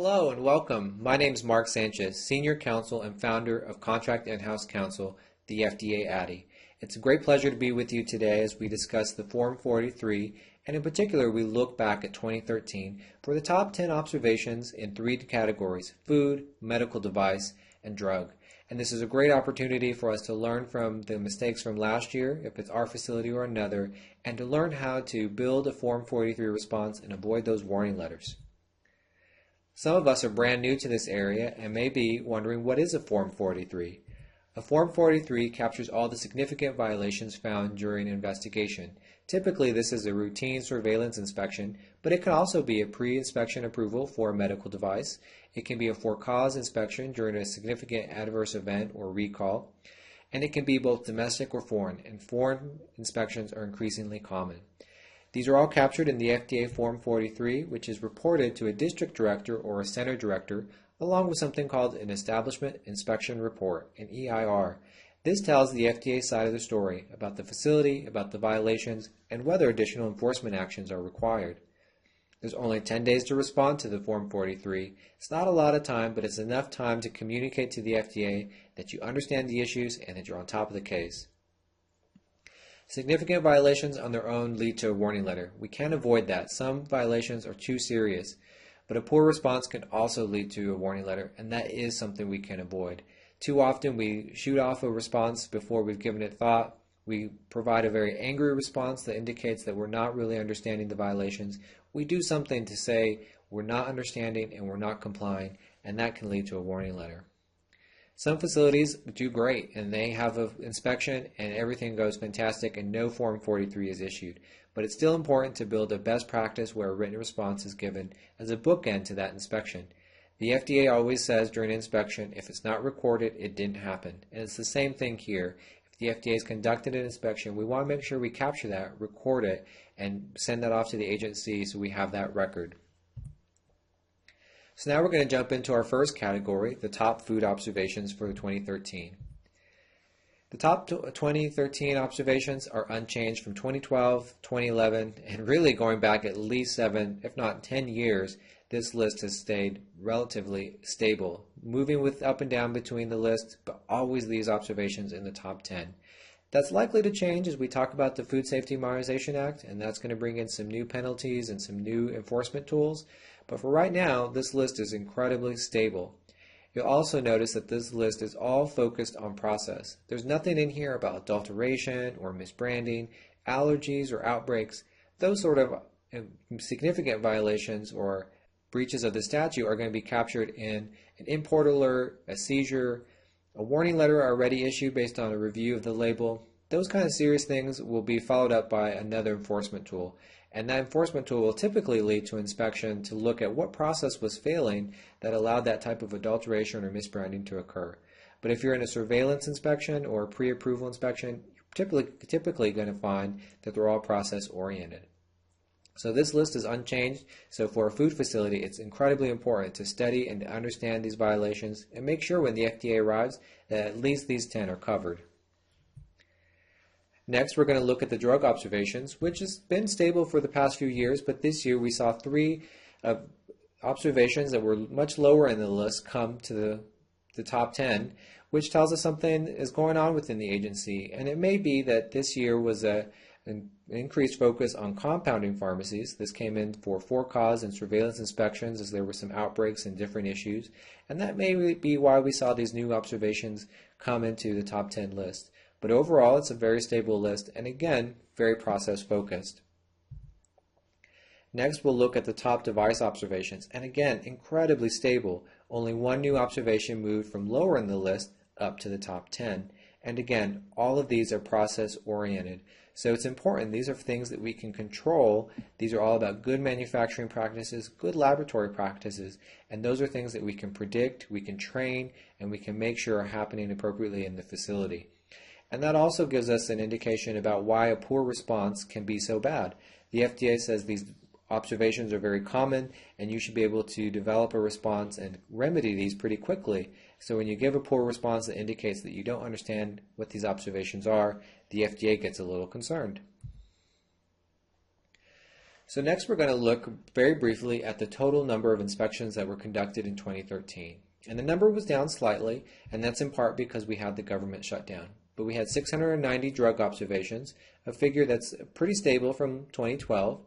Hello and welcome. My name is Marc Sanchez, Senior Counsel and founder of Contract In-House Counsel, the FDA ADDI. It's a great pleasure to be with you today as we discuss the Form 43, and in particular we look back at 2013 for the top 10 observations in three categories: food, medical device, and drug. And this is a great opportunity for us to learn from the mistakes from last year, if it's our facility or another, and to learn how to build a Form 43 response and avoid those warning letters. Some of us are brand new to this area and may be wondering, what is a Form 43? A Form 43 captures all the significant violations found during an investigation. Typically, this is a routine surveillance inspection, but it can also be a pre-inspection approval for a medical device. It can be a for-cause inspection during a significant adverse event or recall, and it can be both domestic or foreign, and foreign inspections are increasingly common. These are all captured in the FDA Form 43, which is reported to a district director or a center director, along with something called an Establishment Inspection Report, an EIR. This tells the FDA side of the story about the facility, about the violations, and whether additional enforcement actions are required. There's only 10 days to respond to the Form 43. It's not a lot of time, but it's enough time to communicate to the FDA that you understand the issues and that you're on top of the case. Significant violations on their own lead to a warning letter. We can't avoid that. Some violations are too serious, but a poor response can also lead to a warning letter, and that is something we can avoid. Too often we shoot off a response before we've given it thought. We provide a very angry response that indicates that we're not really understanding the violations. We do something to say we're not understanding and we're not complying, and that can lead to a warning letter. Some facilities do great and they have an inspection and everything goes fantastic and no Form 43 is issued. But it's still important to build a best practice where a written response is given as a bookend to that inspection. The FDA always says during inspection, if it's not recorded, it didn't happen. And it's the same thing here. If the FDA has conducted an inspection, we want to make sure we capture that, record it, and send that off to the agency so we have that record. So now we're going to jump into our first category, the top food observations for 2013. The top 2013 observations are unchanged from 2012, 2011, and really going back at least 7, if not 10 years, this list has stayed relatively stable, moving with up and down between the list, but always these observations in the top 10. That's likely to change as we talk about the Food Safety Modernization Act, and that's going to bring in some new penalties and some new enforcement tools. But for right now, this list is incredibly stable. You'll also notice that this list is all focused on process. There's nothing in here about adulteration or misbranding, allergies or outbreaks. Those sort of significant violations or breaches of the statute are going to be captured in an import alert, a seizure, a warning letter already issued based on a review of the label. Those kind of serious things will be followed up by another enforcement tool. And that enforcement tool will typically lead to inspection to look at what process was failing that allowed that type of adulteration or misbranding to occur. But if you're in a surveillance inspection or a pre-approval inspection, you're typically going to find that they're all process oriented. So this list is unchanged. So for a food facility, it's incredibly important to study and to understand these violations and make sure when the FDA arrives that at least these 10 are covered. Next, we're going to look at the drug observations, which has been stable for the past few years, but this year we saw 3 observations that were much lower in the list come to the top 10, which tells us something is going on within the agency. And it may be that this year was an increased focus on compounding pharmacies. This came in for cause and surveillance inspections as there were some outbreaks and different issues. And that may be why we saw these new observations come into the top 10 list. But overall, it's a very stable list, and again, very process-focused. Next, we'll look at the top device observations, and again, incredibly stable. Only one new observation moved from lower in the list up to the top 10. And again, all of these are process-oriented. So it's important. These are things that we can control. These are all about good manufacturing practices, good laboratory practices, and those are things that we can predict, we can train, and we can make sure are happening appropriately in the facility. And that also gives us an indication about why a poor response can be so bad. The FDA says these observations are very common and you should be able to develop a response and remedy these pretty quickly. So when you give a poor response that indicates that you don't understand what these observations are, the FDA gets a little concerned. So next we're going to look very briefly at the total number of inspections that were conducted in 2013. And the number was down slightly, and that's in part because we had the government shutdown. But we had 690 drug observations, a figure that's pretty stable from 2012.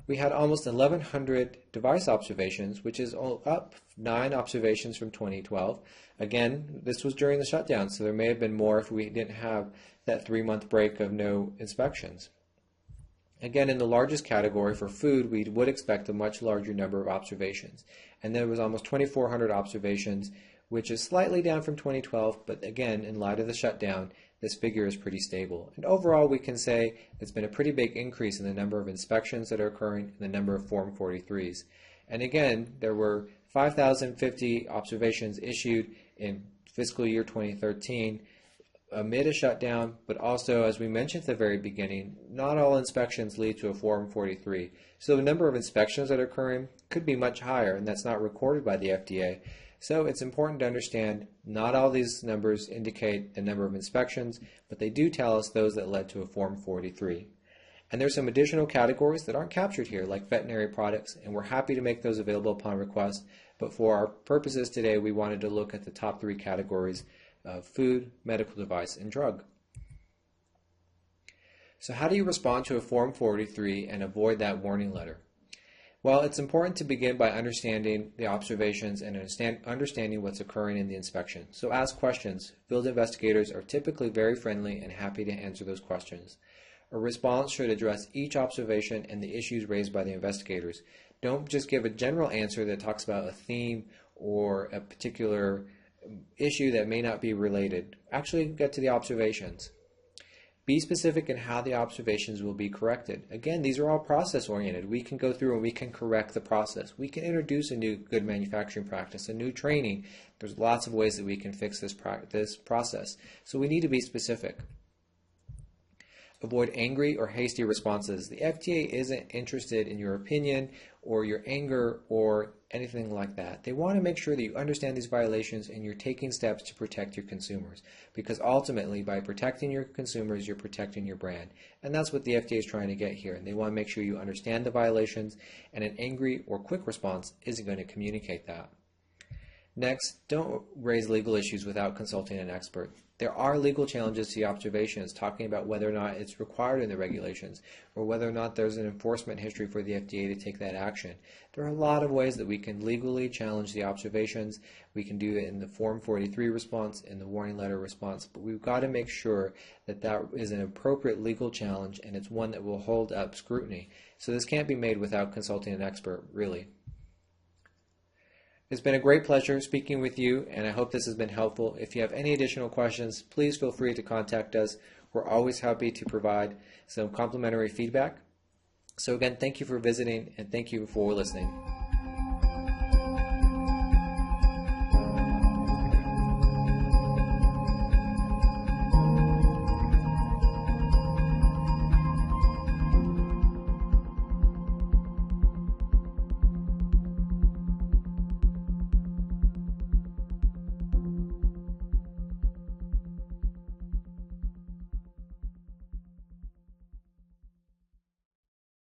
We had almost 1,100 device observations, which is up 9 observations from 2012. Again, this was during the shutdown, so there may have been more if we didn't have that 3-month break of no inspections. Again, in the largest category for food, we would expect a much larger number of observations. And there was almost 2,400 observations, which is slightly down from 2012, but again, in light of the shutdown, this figure is pretty stable. And overall, we can say it's been a pretty big increase in the number of inspections that are occurring and the number of Form 43s. And again, there were 5,050 observations issued in fiscal year 2013, amid a shutdown, but also, as we mentioned at the very beginning, not all inspections lead to a Form 43. So the number of inspections that are occurring could be much higher, and that's not recorded by the FDA. So it's important to understand not all these numbers indicate the number of inspections, but they do tell us those that led to a Form 43. And there's some additional categories that aren't captured here, like veterinary products, and we're happy to make those available upon request. But for our purposes today, we wanted to look at the top 3 categories of food, medical device, and drug. So how do you respond to a Form 43 and avoid that warning letter? Well, it's important to begin by understanding the observations and understanding what's occurring in the inspection. So ask questions. Field investigators are typically very friendly and happy to answer those questions. A response should address each observation and the issues raised by the investigators. Don't just give a general answer that talks about a theme or a particular issue that may not be related. Actually get to the observations. Be specific in how the observations will be corrected. Again, these are all process oriented. We can go through and we can correct the process. We can introduce a new good manufacturing practice, a new training. There's lots of ways that we can fix this process. So we need to be specific. Avoid angry or hasty responses. The FDA isn't interested in your opinion or your anger or anything like that. They want to make sure that you understand these violations and you're taking steps to protect your consumers, because ultimately by protecting your consumers, you're protecting your brand. And that's what the FDA is trying to get here. And they want to make sure you understand the violations, and an angry or quick response isn't going to communicate that. Next, don't raise legal issues without consulting an expert. There are legal challenges to the observations, talking about whether or not it's required in the regulations, or whether or not there's an enforcement history for the FDA to take that action. There are a lot of ways that we can legally challenge the observations. We can do it in the Form 43 response, in the warning letter response, but we've got to make sure that that is an appropriate legal challenge and it's one that will hold up scrutiny. So this can't be made without consulting an expert, really. It's been a great pleasure speaking with you, and I hope this has been helpful. If you have any additional questions, please feel free to contact us. We're always happy to provide some complimentary feedback. So again, thank you for visiting, and thank you for listening.